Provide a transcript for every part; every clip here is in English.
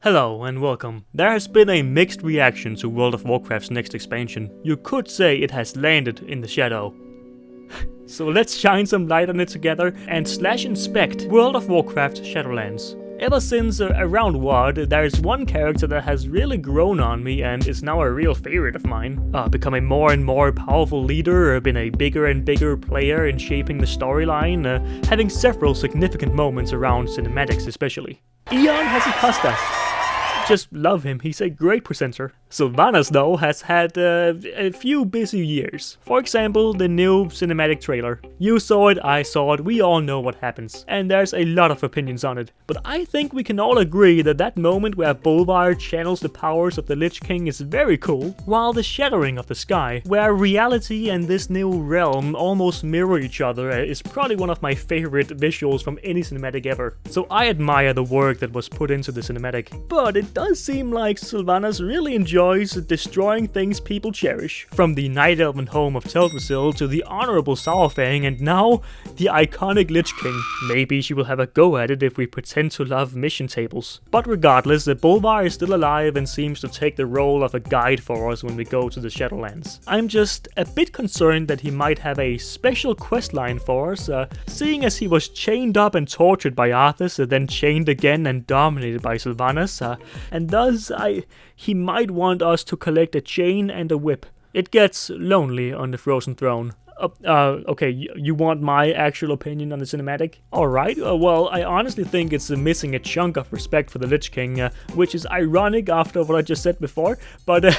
Hello and welcome. There has been a mixed reaction to World of Warcraft's next expansion. You could say it has landed in the shadow. So let's shine some light on it together and /inspect World of Warcraft Shadowlands. Ever since around WoD, there's one character that has really grown on me and is now a real favorite of mine. Become a more and more powerful leader, been a bigger and bigger player in shaping the storyline, having several significant moments around cinematics especially. Eon has impressed us. Just love him, he's a great presenter. Sylvanas though has had a few busy years. For example, the new cinematic trailer. You saw it, I saw it, we all know what happens. And there's a lot of opinions on it. But I think we can all agree that that moment where Bolvar channels the powers of the Lich King is very cool. While the shattering of the sky, where reality and this new realm almost mirror each other, is probably one of my favorite visuals from any cinematic ever. So I admire the work that was put into the cinematic. But it does seem like Sylvanas really enjoys destroying things people cherish. From the Night Elven home of Teldrassil to the honorable Saurfang and now the iconic Lich King. Maybe she will have a go at it if we pretend to love mission tables. But regardless, Bolvar is still alive and seems to take the role of a guide for us when we go to the Shadowlands. I'm just a bit concerned that he might have a special questline for us, seeing as he was chained up and tortured by Arthas, then chained again and dominated by Sylvanas, and thus he might want us to collect a chain and a whip. It gets lonely on the Frozen Throne. Okay, you want my actual opinion on the cinematic? Alright, well, I honestly think it's missing a chunk of respect for the Lich King, which is ironic after what I just said before, but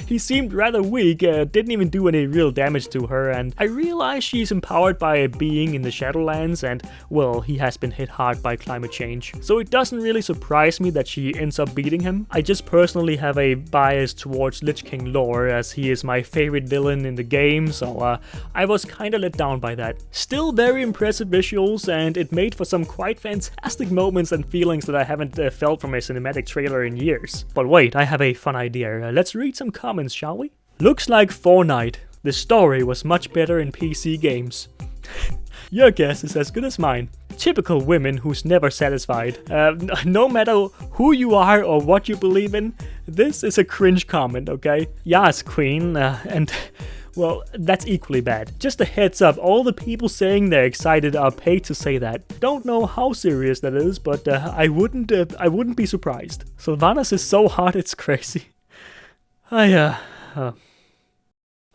he seemed rather weak, didn't even do any real damage to her, and I realize she's empowered by a being in the Shadowlands, and, well, he has been hit hard by climate change. So it doesn't really surprise me that she ends up beating him. I just personally have a bias towards Lich King lore, as he is my favorite villain in the game, so I was kinda let down by that. Still very impressive visuals, and it made for some quite fantastic moments and feelings that I haven't felt from a cinematic trailer in years. But wait, I have a fun idea. Let's read some comments, shall we? Looks like Fortnite. The story was much better in PC games. Your guess is as good as mine. Typical women who's never satisfied. No matter who you are or what you believe in, this is a cringe comment, okay? Yes, queen, and... well, that's equally bad. Just a heads up, all the people saying they're excited are paid to say that. Don't know how serious that is, but I wouldn't be surprised. Sylvanas is so hot, it's crazy.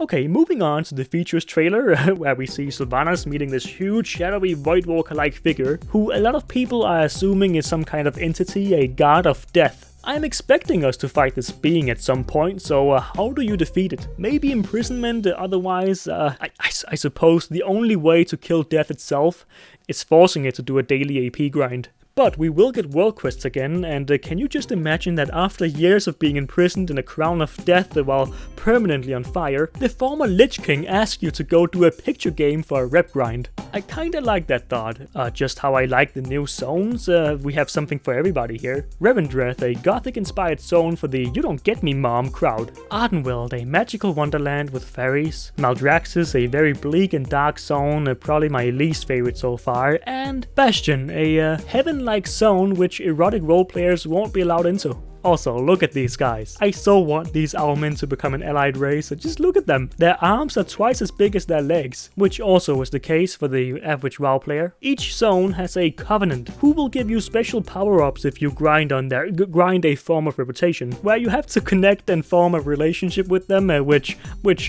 Okay, moving on to the features trailer, where we see Sylvanas meeting this huge shadowy Void Walker-like figure, who a lot of people are assuming is some kind of entity, a god of death. I'm expecting us to fight this being at some point, so how do you defeat it? Maybe imprisonment, otherwise, I suppose the only way to kill death itself is forcing it to do a daily AP grind. But we will get world quests again, and can you just imagine that after years of being imprisoned in a crown of death while permanently on fire, the former Lich King asks you to go do a picture game for a rep grind? I kinda like that thought, just how I like the new zones. We have something for everybody here. Revendreth, a gothic-inspired zone for the you don't get me mom crowd. Ardenweld, a magical wonderland with fairies. Maldraxxus, a very bleak and dark zone, probably my least favorite so far. And Bastion, a heaven-like zone which erotic roleplayers won't be allowed into. Also, look at these guys. I so want these owlmen to become an allied race, so just look at them. Their arms are twice as big as their legs, which also is the case for the average WoW player. Each zone has a covenant, who will give you special power-ups if you grind a form of reputation, where you have to connect and form a relationship with them, which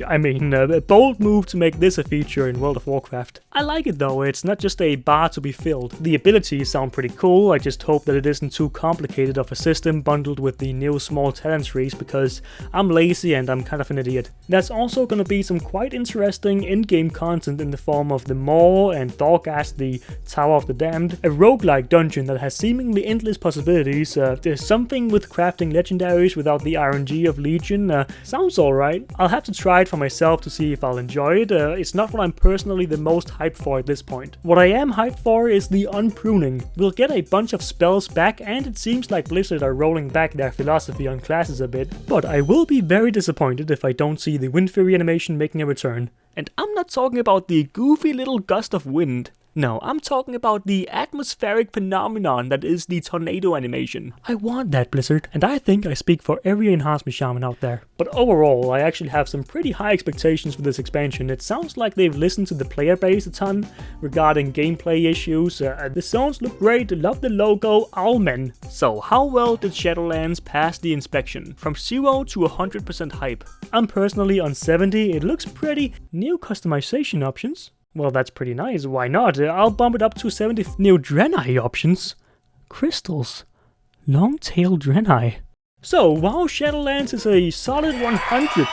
I mean, a bold move to make this a feature in World of Warcraft. I like it though, it's not just a bar to be filled. The abilities sound pretty cool, I just hope that it isn't too complicated of a system bundled with the new small talent trees, because I'm lazy and I'm kind of an idiot. There's also gonna be some quite interesting in-game content in the form of the Maw and Thorghast, the Tower of the Damned, a roguelike dungeon that has seemingly endless possibilities. There's something with crafting legendaries without the RNG of Legion. Sounds alright. I'll have to try it for myself to see if I'll enjoy it. It's not what I'm personally the most hyped for at this point. What I am hyped for is the unpruning. We'll get a bunch of spells back, and it seems like Blizzard are rolling back their philosophy on classes a bit, but I will be very disappointed if I don't see the Wind Fury animation making a return. And I'm not talking about the goofy little gust of wind. No, I'm talking about the atmospheric phenomenon that is the tornado animation. I want that, Blizzard, and I think I speak for every enhancement shaman out there. But overall, I actually have some pretty high expectations for this expansion. It sounds like they've listened to the player base a ton regarding gameplay issues. The zones look great, love the logo, Owlman. So how well did Shadowlands pass the inspection? From 0 to 100% hype. I'm personally on 70, it looks pretty. New customization options? Well, that's pretty nice, why not? I'll bump it up to 70. New Draenei options. Crystals. Long-tailed Draenei. So, while Shadowlands is a solid 100,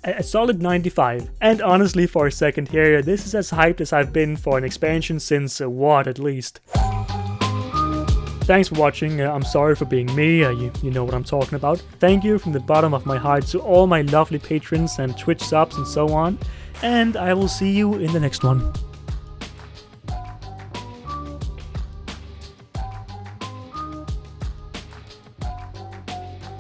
a solid 95. And honestly, for a second here, this is as hyped as I've been for an expansion since what, at least. Thanks for watching, I'm sorry for being me, you know what I'm talking about. Thank you from the bottom of my heart to all my lovely patrons and Twitch subs and so on. And I will see you in the next one.